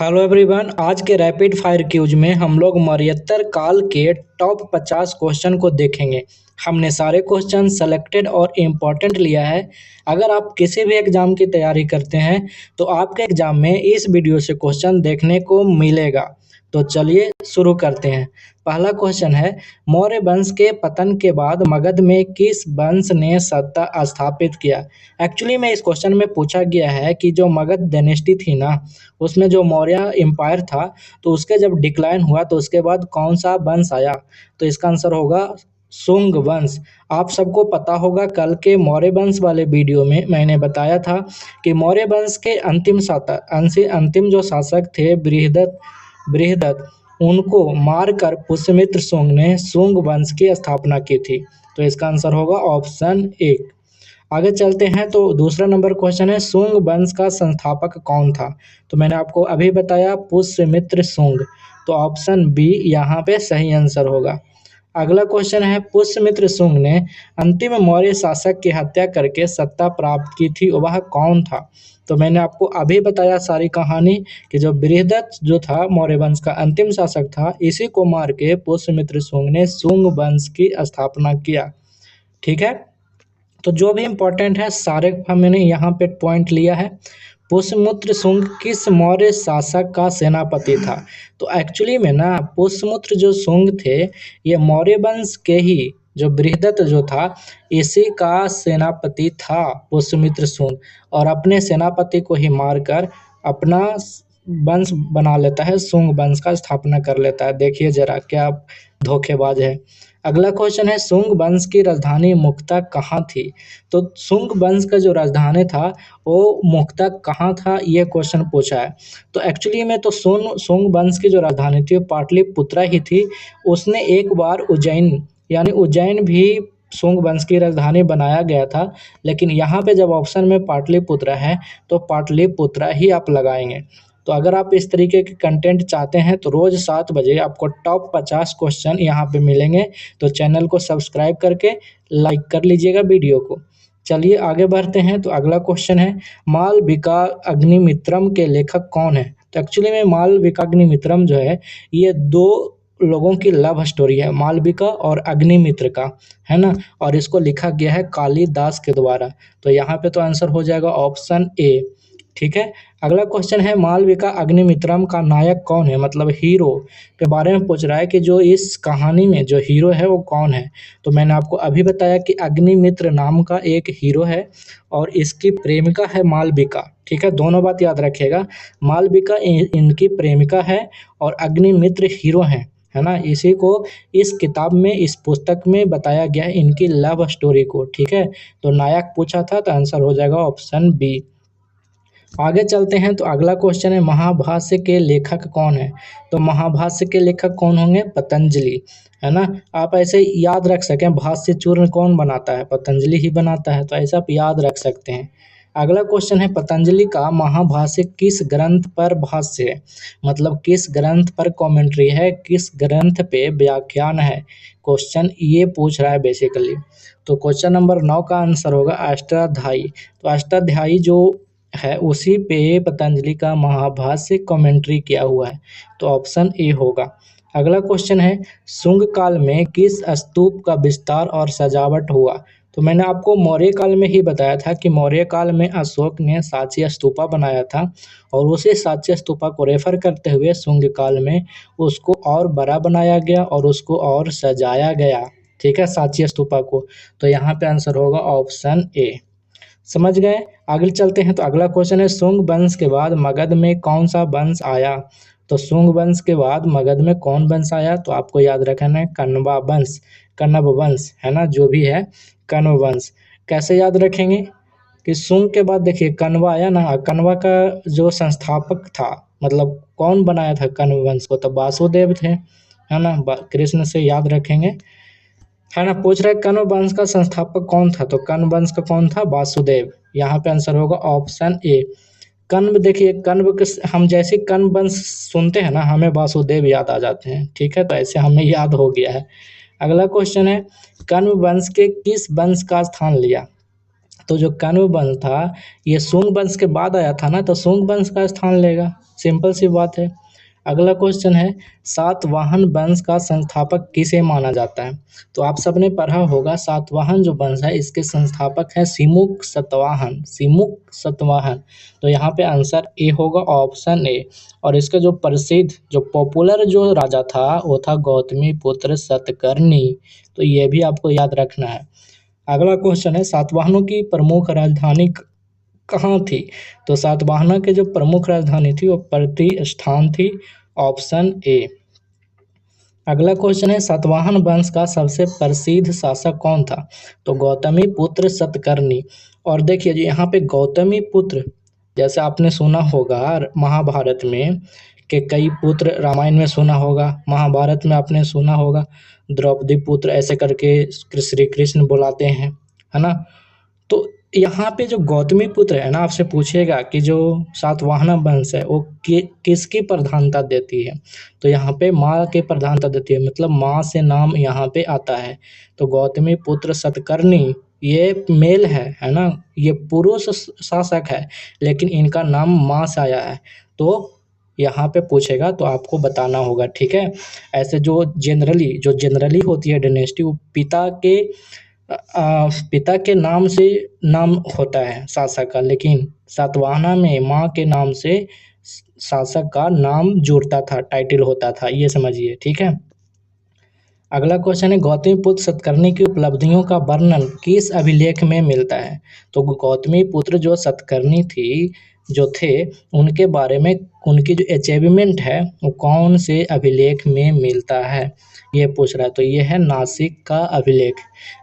Hello everyone. आज के rapid fire cues में हम लोग मौर्योत्तर काल के टॉप 50 क्वेश्चन को देखेंगे। हमने सारे क्वेश्चन सेलेक्टेड और इम्पोर्टेंट लिया है। अगर आप किसी भी एग्जाम की तैयारी करते हैं तो आपके एग्जाम में इस वीडियो से क्वेश्चन देखने को मिलेगा। तो चलिए शुरू करते हैं। पहला क्वेश्चन है, मौर्य वंश के पतन के बाद मगध में किस वंश ने सत्ता स्थापित किया। एक्चुअली में इस क्वेश्चन में पूछा गया है कि जो मगध डायनेस्टी थी ना, उसमें जो मौर्य एम्पायर था, तो उसके जब डिक्लाइन हुआ तो उसके बाद कौन सा वंश आया। तो इसका आंसर होगा शुंग वंश। आप सबको पता होगा, कल के मौर्य वंश वाले वीडियो में मैंने बताया था कि मौर्य वंश के अंतिम जो शासक थे बृहदत्त, उनको मारकर पुष्यमित्र शुंग ने शुंग वंश की स्थापना की थी। तो इसका आंसर होगा ऑप्शन ए। आगे चलते हैं तो दूसरा नंबर क्वेश्चन है, शुंग वंश का संस्थापक कौन था। तो मैंने आपको अभी बताया पुष्यमित्र शुंग। तो ऑप्शन बी यहाँ पे सही आंसर होगा। अगला क्वेश्चन है, पुष्यमित्र शुंग ने अंतिम मौर्य शासक की हत्या करके सत्ता प्राप्त की थी, वह कौन था। तो मैंने आपको अभी बताया सारी कहानी कि जो बृहदत्त जो था मौर्य वंश का अंतिम शासक था, इसी को मार के पुष्यमित्र शुंग ने शुंग वंश की स्थापना किया। ठीक है, तो जो भी इम्पोर्टेंट है सारे मैंने यहाँ पे पॉइंट लिया है। पुष्यमित्र शुंग किस मौर्य शासक का सेनापति था। तो एक्चुअली में ना, पुष्यमित्र जो शुंग थे, ये मौर्य वंश के ही जो बृहदत्त जो था, इसी का सेनापति था पुष्यमित्र शुंग। और अपने सेनापति को ही मारकर अपना वंश बना लेता है, शुंग वंश का स्थापना कर लेता है। देखिए जरा क्या धोखेबाज है। अगला क्वेश्चन है, शुंग वंश की राजधानी मुख्यतः कहाँ थी। तो शुंग वंश का जो राजधानी था वो मुख्यतः कहाँ था, ये क्वेश्चन पूछा है। तो एक्चुअली में तो शुंग वंश की जो राजधानी थी वो पाटलिपुत्रा ही थी। उसने एक बार उज्जैन भी शुंग वंश की राजधानी बनाया गया था, लेकिन यहाँ पे जब ऑप्शन में पाटलिपुत्रा है तो पाटलिपुत्रा ही आप लगाएंगे। तो अगर आप इस तरीके के कंटेंट चाहते हैं तो रोज़ 7 बजे आपको टॉप 50 क्वेश्चन यहाँ पे मिलेंगे। तो चैनल को सब्सक्राइब करके लाइक कर लीजिएगा वीडियो को। चलिए आगे बढ़ते हैं। तो अगला क्वेश्चन है, मालविका अग्निमित्रम के लेखक कौन है। तो एक्चुअली में मालविका अग्निमित्रम जो है, ये दो लोगों की लव स्टोरी है, मालविका और अग्निमित्र का, है ना। और इसको लिखा गया है कालिदास के द्वारा। तो यहाँ पे तो आंसर हो जाएगा ऑप्शन ए। ठीक है, अगला क्वेश्चन है, मालविका अग्निमित्रम का नायक कौन है, मतलब हीरो के बारे में पूछ रहा है कि जो इस कहानी में जो हीरो है वो कौन है। तो मैंने आपको अभी बताया कि अग्निमित्र नाम का एक हीरो है और इसकी प्रेमिका है मालविका। ठीक है, दोनों बात याद रखिएगा, मालविका इनकी प्रेमिका है और अग्निमित्र हीरो हैं, है ना। इसी को इस किताब में, इस पुस्तक में बताया गया है इनकी लव स्टोरी को। ठीक है, तो नायक पूछा था तो आंसर हो जाएगा ऑप्शन बी। आगे चलते हैं तो अगला क्वेश्चन है, महाभाष्य के लेखक कौन है। तो महाभाष्य के लेखक कौन होंगे, पतंजलि, है ना। आप ऐसे याद रख सकें, भाष्य चूर्ण कौन बनाता है, पतंजलि ही बनाता है, तो ऐसा आप याद रख सकते हैं। अगला क्वेश्चन है, पतंजलि का महाभाष्य किस ग्रंथ पर भाष्य है, मतलब किस ग्रंथ पर कमेंट्री है, किस ग्रंथ पे व्याख्यान है। क्वेश्चन ये पूछ रहा है बेसिकली। तो क्वेश्चन नंबर 9 का आंसर होगा अष्टाध्यायी। तो अष्टाध्यायी जो है उसी पे पतंजलि का महाभाष्य कमेंट्री किया हुआ है। तो ऑप्शन ए होगा। अगला क्वेश्चन है, शुंग काल में किस स्तूप का विस्तार और सजावट हुआ। तो मैंने आपको मौर्य काल में ही बताया था कि मौर्य काल में अशोक ने सांची स्तूपा बनाया था और उसी सांची स्तूपा को रेफर करते हुए शुंग काल में उसको और बड़ा बनाया गया और उसको और सजाया गया। ठीक है, सांची स्तूपा को। तो यहाँ पे आंसर होगा ऑप्शन ए। समझ गए। आगे चलते हैं तो अगला क्वेश्चन है, शुंग वंश के बाद मगध में कौन सा वंश आया। तो शुंग वंश के बाद मगध में कौन वंश आया, तो आपको याद रखना है कण्व वंश, है ना, जो भी है कण्व वंश। कैसे याद रखेंगे कि शुंग के बाद देखिए कण्व आया ना, कण्व का जो संस्थापक था, मतलब कौन बनाया था कण्व वंश को, तो वासुदेव थे, है ना। कृष्ण से याद रखेंगे, है ना। पूछ रहा है कण्व वंश का संस्थापक कौन था, तो कण्व वंश का कौन था, वासुदेव। यहाँ पे आंसर होगा ऑप्शन ए। कण्व, देखिए कण्व के हम जैसे कण्व वंश सुनते हैं ना, हमें वासुदेव याद आ जाते हैं। ठीक है, तो ऐसे हमें याद हो गया है। अगला क्वेश्चन है, कण्व वंश के किस वंश का स्थान लिया। तो जो कण्व वंश था ये शुंग वंश के बाद आया था ना, तो शुंग वंश का स्थान लेगा। सिंपल सी बात है। अगला क्वेश्चन है सातवाहन वंश का संस्थापक किसे माना जाता है? तो आप सबने पढ़ा होगा सातवाहन जो वंश है इसके संस्थापक है सिमुक सतवाहन, सिमुक सतवाहन। तो यहाँ पे आंसर ए होगा, ऑप्शन ए। और इसका जो प्रसिद्ध जो पॉपुलर जो राजा था वो था गौतमी पुत्र सतकर्णी। तो ये भी आपको याद रखना है। अगला क्वेश्चन है सातवाहनों की प्रमुख राजधानी कहाँ थी? तो सातवाहनों के जो प्रमुख राजधानी थी वो प्रतिष्ठान थी, ऑप्शन ए। अगला क्वेश्चन है सातवाहन वंश का सबसे प्रसिद्ध शासक कौन था? तो गौतमी पुत्र सतकर्णी। और देखिए जी यहाँ पे गौतमी पुत्र, जैसे आपने सुना होगा महाभारत में कि कई पुत्र, रामायण में सुना होगा, महाभारत में आपने सुना होगा द्रौपदी पुत्र ऐसे करके श्री कृष्ण बुलाते हैं, है ना। तो यहाँ पे जो गौतमी पुत्र है ना, आपसे पूछेगा कि जो सातवाहन वंश है वो किसकी प्रधानता देती है? तो यहाँ पे माँ की प्रधानता देती है, मतलब माँ से नाम यहाँ पे आता है। तो गौतमी पुत्र सतकर्णी ये मेल है ना, ये पुरुष शासक है, लेकिन इनका नाम माँ से आया है। तो यहाँ पे पूछेगा तो आपको बताना होगा, ठीक है। ऐसे जो जनरली होती है डायनेस्टी, वो पिता के नाम से नाम होता है शासक का, लेकिन सातवाहना में माँ के नाम से शासक का नाम जुड़ता था, टाइटल होता था, ये समझिए, ठीक है। अगला क्वेश्चन है गौतमीपुत्र सतकर्णी की उपलब्धियों का वर्णन किस अभिलेख में मिलता है? तो गौतमीपुत्र जो सतकर्णी थी जो थे उनके बारे में उनकी जो अचीवमेंट है वो कौन से अभिलेख में मिलता है, ये पूछ रहा है। तो ये है नासिक का अभिलेख,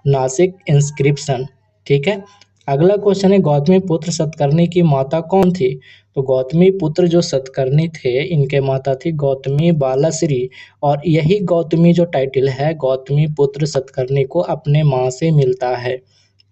नासिक इंस्क्रिप्शन, ठीक है। अगला क्वेश्चन है गौतमीपुत्र सतकर्णी की माता कौन थी? तो गौतमीपुत्र जो सतकर्णी थे इनके माता थी गौतमी बालाश्री। और यही गौतमी जो टाइटल है गौतमीपुत्र सतकर्णी को अपने माँ से मिलता है,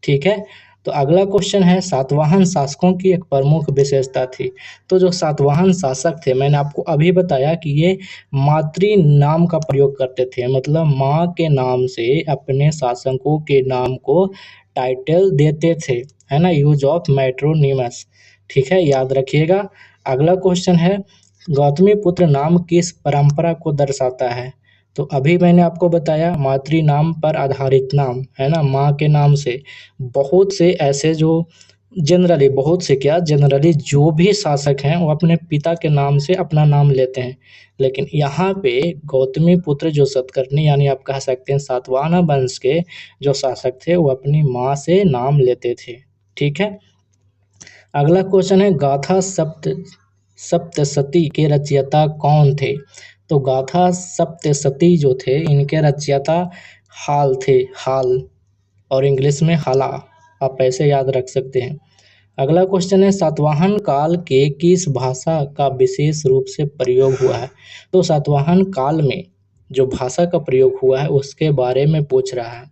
ठीक है। तो अगला क्वेश्चन है सातवाहन शासकों की एक प्रमुख विशेषता थी। तो जो सातवाहन शासक थे मैंने आपको अभी बताया कि ये मातृ नाम का प्रयोग करते थे, मतलब माँ के नाम से अपने शासकों के नाम को टाइटल देते थे, है ना, यूज ऑफ मैट्रोनिमस, ठीक है, याद रखिएगा। अगला क्वेश्चन है गौतमीपुत्र नाम किस परंपरा को दर्शाता है? तो अभी मैंने आपको बताया मातृ नाम पर आधारित नाम, है ना, माँ के नाम से बहुत से ऐसे जो जनरली जो भी शासक हैं वो अपने पिता के नाम से अपना नाम लेते हैं, लेकिन यहाँ पे गौतमीपुत्र जो सतकर्णी यानी आप कह सकते हैं सातवाहन वंश के जो शासक थे वो अपनी माँ से नाम लेते थे, ठीक है। अगला क्वेश्चन है गाथा सप्तशती के रचयिता कौन थे? तो गाथा सप्तशती जो थे इनके रचयिता हाल थे, हाल, और इंग्लिश में हाला, आप ऐसे याद रख सकते हैं। अगला क्वेश्चन है सातवाहन काल के किस भाषा का विशेष रूप से प्रयोग हुआ है? तो सातवाहन काल में जो भाषा का प्रयोग हुआ है उसके बारे में पूछ रहा है।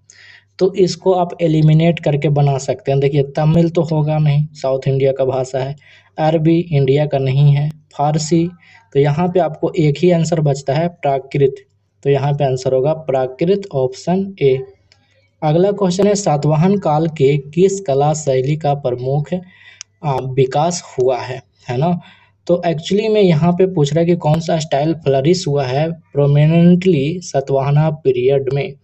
तो इसको आप एलिमिनेट करके बना सकते हैं। देखिए तमिल तो होगा नहीं, साउथ इंडिया का भाषा है, अरबी इंडिया का नहीं है, फारसी, तो यहाँ पे आपको एक ही आंसर बचता है प्राकृत। तो यहाँ पे आंसर होगा प्राकृत, ऑप्शन ए। अगला क्वेश्चन है सातवाहन काल के किस कला शैली का प्रमुख विकास हुआ है ना। तो एक्चुअली में यहाँ पे पूछ रहा है कि कौन सा स्टाइल फ्लरिश हुआ है प्रोमिनेंटली सातवाहना पीरियड में।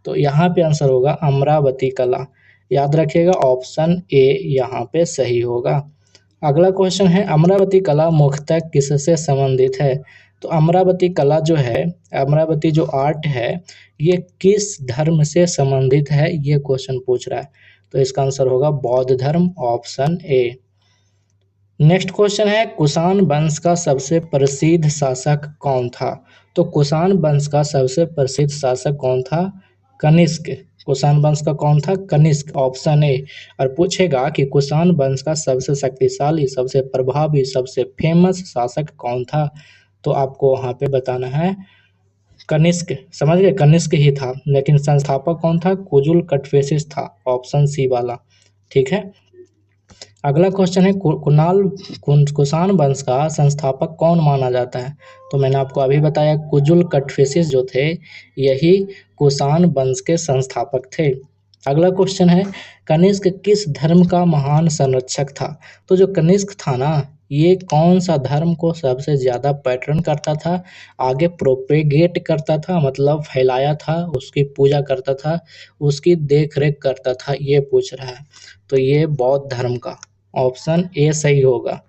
तो यहाँ पे आंसर होगा अमरावती कला, याद रखिएगा, ऑप्शन ए यहाँ पे सही होगा। अगला क्वेश्चन है अमरावती कला मुख्यतः किससे संबंधित है? तो अमरावती कला जो है, अमरावती जो आर्ट है ये किस धर्म से संबंधित है, ये क्वेश्चन पूछ रहा है। तो इसका आंसर होगा बौद्ध धर्म, ऑप्शन ए। नेक्स्ट क्वेश्चन है कुषाण वंश का सबसे प्रसिद्ध शासक कौन था? तो कुषाण वंश का सबसे प्रसिद्ध शासक कौन था? कनिष्क। कुषाण वंश का कौन था? Kanishka, option A. और पूछेगा कि कुषाण वंश का सबसे शक्तिशाली, सबसे प्रभावी, सबसे फेमस शासक कौन था? तो आपको वहाँ पे बताना है कनिष्क, समझ गए, कनिष्क ही था, लेकिन संस्थापक कौन था? कुजुल कटफेसिस था, ऑप्शन सी वाला, ठीक है। अगला क्वेश्चन है कुषाण वंश का संस्थापक कौन माना जाता है? तो मैंने आपको अभी बताया कुजुल कटफेसिस जो थे यही कुषाण वंश के संस्थापक थे। अगला क्वेश्चन है, कनिष्क किस धर्म का महान संरक्षक था? तो जो कनिष्क था ना, ये कौन सा धर्म को सबसे ज़्यादा पैटर्न करता था, आगे प्रोपेगेट करता था, मतलब फैलाया था, उसकी पूजा करता था, उसकी देख रेख करता था, ये पूछ रहा है। तो ये बौद्ध धर्म का, ऑप्शन ए सही होगा।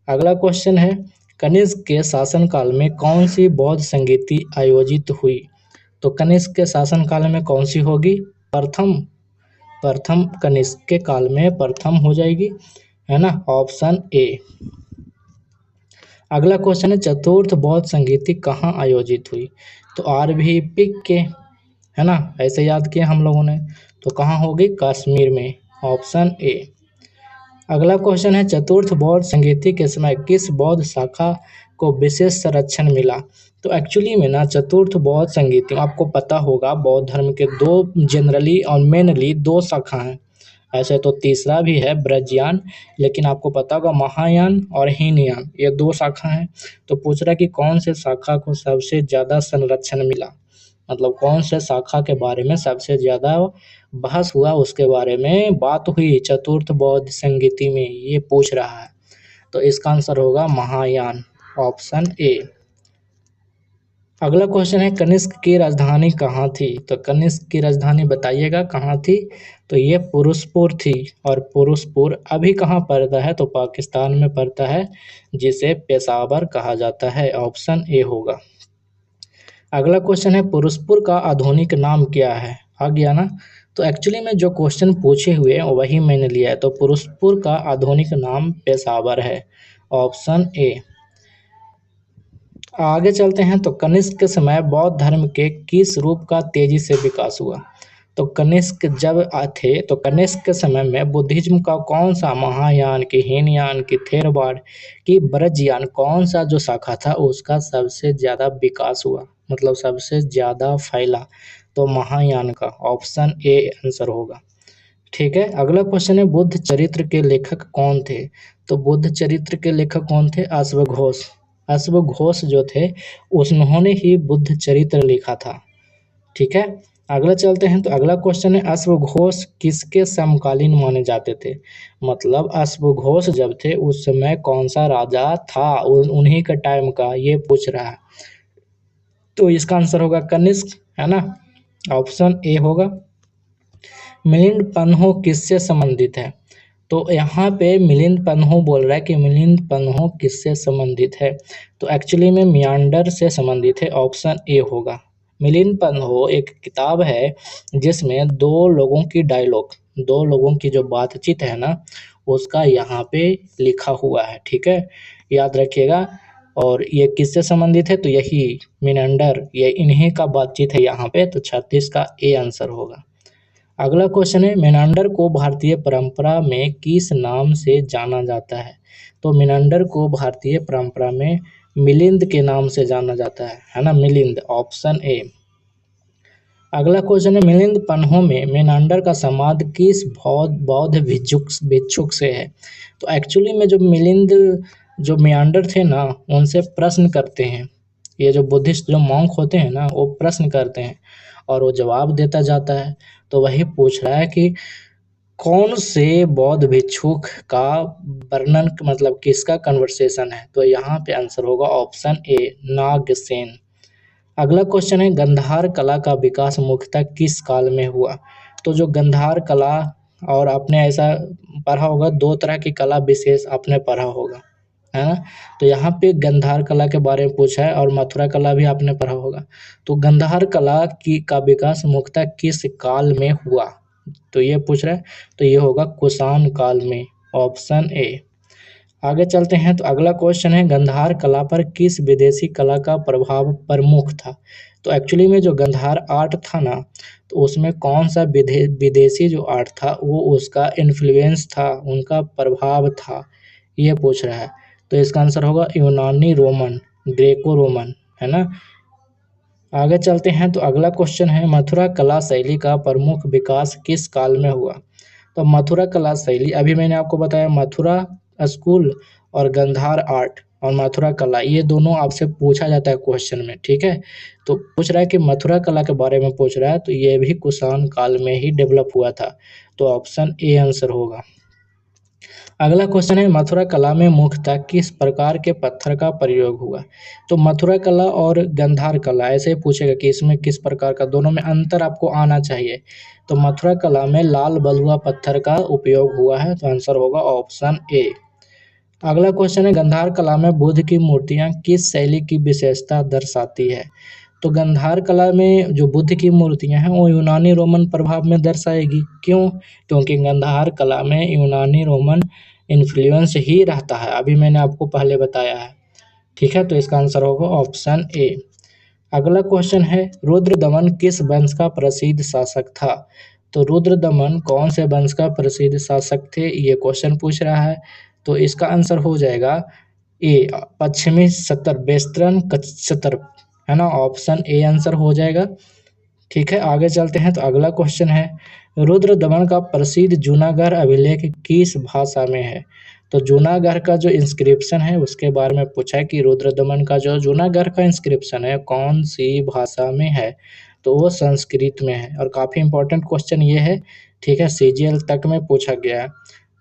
अगला क्वेश्चन है, कनिष्क के शासनकाल में कौन सी बौद्ध संगीति आयोजित हुई? तो कनिष्क के शासनकाल में कौन सी होगी? प्रथम कनिष्क के काल में प्रथम हो जाएगी, है ना, ऑप्शन ए। अगला क्वेश्चन है, चतुर्थ बौद्ध संगीति कहाँ आयोजित हुई? तो आरवीपी के, है ना, ऐसे याद किया हम लोगों ने, तो कहाँ होगी? कश्मीर में, ऑप्शन ए। अगला क्वेश्चन है, चतुर्थ बौद्ध संगीति के समय किस बौद्ध शाखा को विशेष संरक्षण मिला? तो एक्चुअली में ना, चतुर्थ बौद्ध संगीति आपको पता होगा, बौद्ध धर्म के दो जनरली और मेनली दो शाखा हैं। ऐसे तो तीसरा भी है ब्रजयान, लेकिन आपको पता होगा महायान और हीनयान, ये दो शाखा हैं। तो पूछ रहा है कि कौन से शाखा को सबसे ज़्यादा संरक्षण मिला, मतलब कौन से शाखा के बारे में सबसे ज़्यादा बहस हुआ, उसके बारे में बात हुई चतुर्थ बौद्ध संगीति में, ये पूछ रहा है। तो इसका आंसर होगा महायान, ऑप्शन ए। अगला क्वेश्चन है, कनिष्क की राजधानी कहाँ थी? तो कनिष्क की राजधानी बताइएगा कहाँ थी? तो ये पुरुषपुर थी, और पुरुषपुर अभी कहाँ पड़ता है? तो पाकिस्तान में पड़ता है, जिसे पेशावर कहा जाता है, ऑप्शन ए होगा। अगला क्वेश्चन है, पुरुषपुर का आधुनिक नाम क्या है? आ गया ना। तो एक्चुअली में जो क्वेश्चन पूछे हुए हैं वही मैंने लिया है। तो पुरुषपुर का आधुनिक नाम पेशावर है, ऑप्शन ए। आगे चलते हैं, तो कनिष्क के समय बौद्ध धर्म के किस रूप का तेजी से विकास हुआ? तो कनिष्क जब थे, तो कनिष्क के समय में बुद्धिज्म का कौन सा, महायान की, हीनयान की, थेरवाद की, ब्रजयान, कौन सा जो शाखा था उसका सबसे ज़्यादा विकास हुआ, मतलब सबसे ज़्यादा फैला? तो महायान का, ऑप्शन ए आंसर होगा। ठीक है। अगला क्वेश्चन है, बुद्ध चरित्र के लेखक कौन थे? तो बुद्ध चरित्र के लेखक कौन थे? अश्वघोष। अश्वघोष जो थे, उन्होंने ही बुद्ध चरित्र लिखा था। ठीक है। अगला चलते हैं, तो अगला क्वेश्चन है, अश्वघोष किसके समकालीन माने जाते थे? मतलब अश्वघोष जब थे उस समय कौन सा राजा था, उन्हीं का टाइम का, ये पूछ रहा है। तो इसका आंसर होगा कनिष्क, है ना, ऑप्शन ए होगा। मिलिंद पन्हो किससे संबंधित है? तो यहाँ पे मिलिंद पन्हो बोल रहा है कि मिलिंद पन्हो किससे संबंधित है? तो एक्चुअली में मियांडर से संबंधित है, ऑप्शन ए होगा। मिलिंद पन्हो एक किताब है जिसमें दो लोगों की डायलॉग, दो लोगों की जो बातचीत है ना, उसका यहाँ पे लिखा हुआ है। ठीक है, याद रखिएगा। और ये किससे संबंधित है? तो यही मिनांडर, ये इन्हीं का बातचीत है यहाँ पे। तो 36 का ए आंसर होगा। अगला क्वेश्चन है, मेनांडर को भारतीय परंपरा में किस नाम से जाना जाता है? तो मेनांडर को भारतीय परंपरा में मिलिंद के नाम से जाना जाता है ना, मिलिंद, ऑप्शन ए। अगला क्वेश्चन है, मिलिंद पन्हो में मेनांडर का संवाद किस बौद्ध भिक्षुक से है? तो एक्चुअली में जो मिलिंद, जो मेनांडर थे ना, उनसे प्रश्न करते हैं। ये जो बुद्धिस्ट जो मॉन्क होते हैं ना, वो प्रश्न करते हैं और वो जवाब देता जाता है। तो वही पूछ रहा है कि कौन से बौद्ध भिक्षुक का वर्णन, मतलब किसका कन्वर्सेशन है? तो यहाँ पे आंसर होगा ऑप्शन ए, नागसेन। अगला क्वेश्चन है, गंधार कला का विकास मुख्यतः किस काल में हुआ? तो जो गंधार कला, और आपने ऐसा पढ़ा होगा, दो तरह की कला विशेष आपने पढ़ा होगा, है ना। तो यहाँ पे गंधार कला के बारे में पूछा है, और मथुरा कला भी आपने पढ़ा होगा। तो गंधार कला की का विकास मुख्यतः किस काल में हुआ? तो ये पूछ रहा है, तो ये होगा कुषाण काल में, ऑप्शन ए। आगे चलते हैं, तो अगला क्वेश्चन है, गंधार कला पर किस विदेशी कला का प्रभाव प्रमुख था? तो एक्चुअली में जो गंधार आर्ट था ना, तो उसमें कौन सा विदेशी जो आर्ट था वो उसका इन्फ्लुएंस था, उनका प्रभाव था, ये पूछ रहा है। तो इसका आंसर होगा यूनानी रोमन, ग्रेको रोमन, है ना। आगे चलते हैं, तो अगला क्वेश्चन है, मथुरा कला शैली का प्रमुख विकास किस काल में हुआ? तो मथुरा कला शैली, अभी मैंने आपको बताया, मथुरा स्कूल और गंधार आर्ट, और मथुरा कला, ये दोनों आपसे पूछा जाता है क्वेश्चन में, ठीक है। तो पूछ रहा है कि मथुरा कला के बारे में पूछ रहा है, तो ये भी कुषाण काल में ही डेवलप हुआ था, तो ऑप्शन ए आंसर होगा। अगला क्वेश्चन है मथुरा कला में मुख्यतः किस प्रकार के पत्थर का प्रयोग हुआ। तो मथुरा कला और गंधार कला ऐसे ही पूछेगा कि इसमें किस प्रकार का, दोनों में अंतर आपको आना चाहिए। तो मथुरा कला में लाल बलुआ पत्थर का उपयोग हुआ है, तो आंसर होगा ऑप्शन ए। अगला क्वेश्चन है गंधार कला में बुद्ध की मूर्तियां किस शैली की विशेषता दर्शाती है। तो गंधार कला में जो बुद्ध की मूर्तियां हैं वो यूनानी रोमन प्रभाव में दर्शाएगी। क्यों? क्योंकि गंधार कला में यूनानी रोमन इन्फ्लुएंस ही रहता है, अभी मैंने आपको पहले बताया है, ठीक है। तो इसका आंसर होगा ऑप्शन ए। अगला क्वेश्चन है रुद्रदमन किस वंश का प्रसिद्ध शासक था। तो रुद्रदमन कौन से वंश का प्रसिद्ध शासक थे, ये क्वेश्चन पूछ रहा है। तो इसका आंसर हो जाएगा ए, पश्चिमी बेस्त्रन कच्छतर, है ना, ऑप्शन ए आंसर हो जाएगा, ठीक है। आगे चलते हैं। तो अगला क्वेश्चन है रुद्रदमन का प्रसिद्ध जूनागढ़ अभिलेख किस भाषा में है। तो जूनागढ़ का जो इंस्क्रिप्शन है उसके बारे में पूछा है कि रुद्रदमन का जो जूनागढ़ का इंस्क्रिप्शन है कौन सी भाषा में है। तो वो संस्कृत में है, और काफ़ी इंपॉर्टेंट क्वेश्चन ये है, ठीक है, सीजीएल तक में पूछा गया है।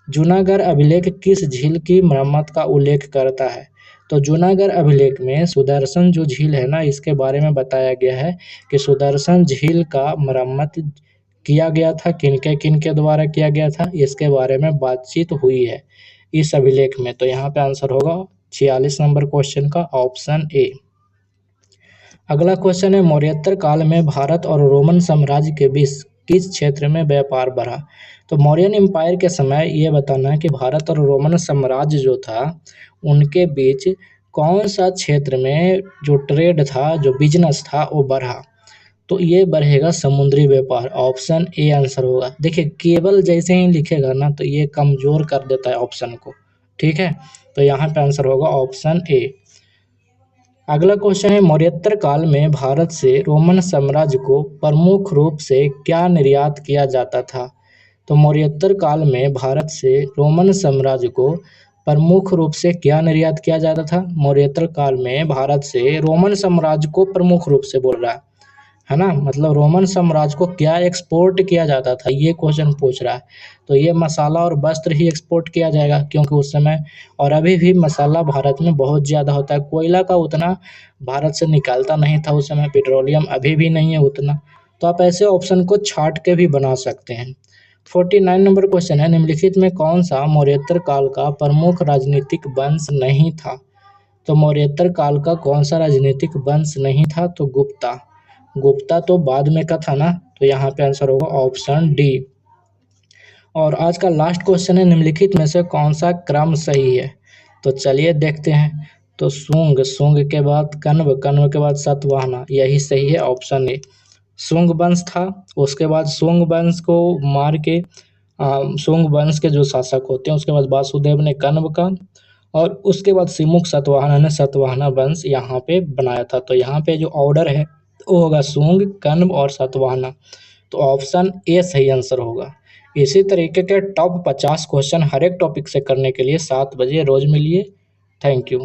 जूनागढ़ अभिलेख किस झील की मरम्मत का उल्लेख करता है। तो जूनागढ़ अभिलेख में सुदर्शन जो झील है ना, इसके बारे में बताया गया है कि सुदर्शन झील का मरम्मत किया गया था, किनके द्वारा किया गया था, इसके बारे में बातचीत हुई है इस अभिलेख में। तो यहाँ पे आंसर होगा 46 नंबर क्वेश्चन का ऑप्शन ए। अगला क्वेश्चन है मौर्योत्तर काल में भारत और रोमन साम्राज्य के बीच किस क्षेत्र में व्यापार बढ़ा। तो मौर्यन एम्पायर के समय ये बताना है कि भारत और रोमन साम्राज्य जो था उनके बीच कौन सा क्षेत्र में जो ट्रेड था, जो बिजनेस था, वो बढ़ा। तो ये बढ़ेगा समुद्री व्यापार, ऑप्शन ए आंसर होगा। देखिए केवल जैसे ही लिखेगा ना तो ये कमजोर कर देता है ऑप्शन को, ठीक है। तो यहाँ पे आंसर होगा ऑप्शन ए। अगला क्वेश्चन है मौर्योत्तर काल में भारत से रोमन साम्राज्य को प्रमुख रूप से क्या निर्यात किया जाता था। तो मौर्योत्तर काल में भारत से रोमन साम्राज्य को प्रमुख रूप से क्या निर्यात किया जाता था। मौर्योत्तर काल में भारत से रोमन साम्राज्य को प्रमुख रूप से बोल रहा है ना, मतलब रोमन साम्राज्य को क्या एक्सपोर्ट किया जाता था, ये क्वेश्चन पूछ रहा है। तो ये मसाला और वस्त्र ही एक्सपोर्ट किया जाएगा, क्योंकि उस समय और अभी भी मसाला भारत में बहुत ज़्यादा होता है, कोयला का उतना भारत से निकालता नहीं था उस समय, पेट्रोलियम अभी भी नहीं है उतना। तो आप ऐसे ऑप्शन को छाट के भी बना सकते हैं। 49 नंबर क्वेश्चन है निम्नलिखित में कौन सा मौर्योत्तर काल का प्रमुख राजनीतिक वंश नहीं था। तो मौर्योत्तर काल का कौन सा राजनीतिक वंश नहीं था। तो गुप्ता तो बाद में का था ना, तो यहाँ पे आंसर होगा ऑप्शन डी। और आज का लास्ट क्वेश्चन है निम्नलिखित में से कौन सा क्रम सही है। तो चलिए देखते हैं। तो सुंग के बाद कण्व के बाद सातवाहना, यही सही है, ऑप्शन ए। सुंग वंश था, उसके बाद सुंग वंश को मार के सुंग वंश के जो शासक होते हैं, उसके बाद वासुदेव ने कण्व का, और उसके बाद सिमुक सातवाहना ने सातवाहना वंश यहाँ पे बनाया था। तो यहाँ पे जो ऑर्डर है वो होगा सुंग, कण्व और सातवाहना, तो ऑप्शन ए सही आंसर होगा। इसी तरीके के टॉप 50 क्वेश्चन हर एक टॉपिक से करने के लिए 7 बजे रोज मिलिए। Thank you.